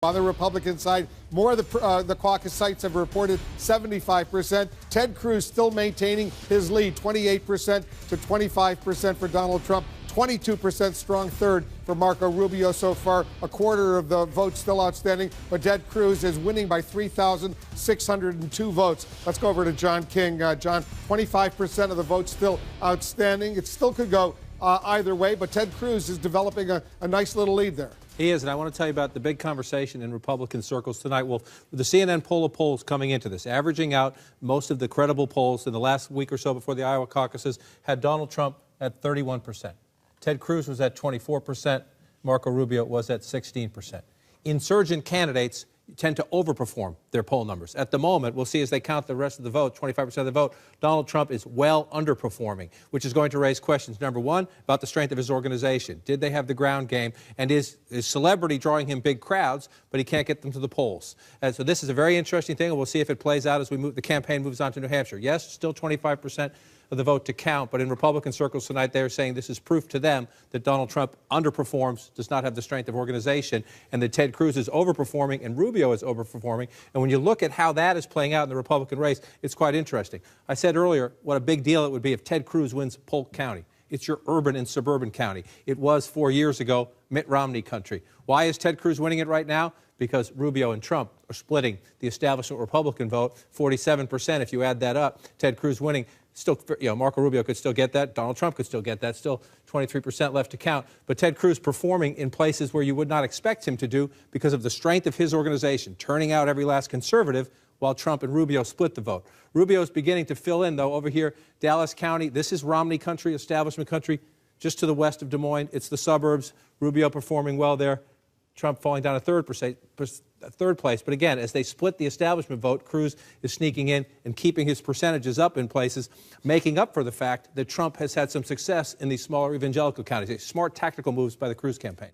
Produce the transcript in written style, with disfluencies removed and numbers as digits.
On the Republican side, more of the caucus sites have reported 75%. Ted Cruz still maintaining his lead, 28% to 25% for Donald Trump, 22% strong third for Marco Rubio so far. A quarter of the votes still outstanding, but Ted Cruz is winning by 3,602 votes. Let's go over to John King. John, 25% of the votes still outstanding. It still could go either way, but Ted Cruz is developing a nice little lead there. He is, and I want to tell you about the big conversation in Republican circles tonight. Well, the CNN poll of polls coming into this, averaging out most of the credible polls in the last week or so before the Iowa caucuses, had Donald Trump at 31%. Ted Cruz was at 24%. Marco Rubio was at 16%. Insurgent candidates tend to overperform their poll numbers. At the moment, we'll see as they count the rest of the vote, 25% of the vote, Donald Trump is well underperforming, which is going to raise questions. Number one, about the strength of his organization. Did they have the ground game? And is celebrity drawing him big crowds, but he can't get them to the polls? And so this is a very interesting thing, and we'll see if it plays out as the campaign moves on to New Hampshire. Yes, still 25% of the vote to count, but in Republican circles tonight, they're saying this is proof to them that Donald Trump underperforms, does not have the strength of organization, and that Ted Cruz is overperforming and Rubio is overperforming. And when you look at how that is playing out in the Republican race, it's quite interesting. I said earlier what a big deal it would be if Ted Cruz wins Polk County. It's your urban and suburban county. It was 4 years ago Mitt Romney country. Why is Ted Cruz winning it right now? Because Rubio and Trump are splitting the establishment Republican vote, 47% if you add that up. Ted Cruz winning. Still, Marco Rubio could still get that. Donald Trump could still get that. Still 23% left to count. But Ted Cruz performing in places where you would not expect him to do because of the strength of his organization, turning out every last conservative, while Trump and Rubio split the vote. Rubio is beginning to fill in, though, over here, Dallas County. This is Romney country, establishment country, just to the west of Des Moines. It's the suburbs. Rubio performing well there. Trump falling down a third place. But again, as they split the establishment vote, Cruz is sneaking in and keeping his percentages up in places, making up for the fact that Trump has had some success in these smaller evangelical counties. Smart tactical moves by the Cruz campaign.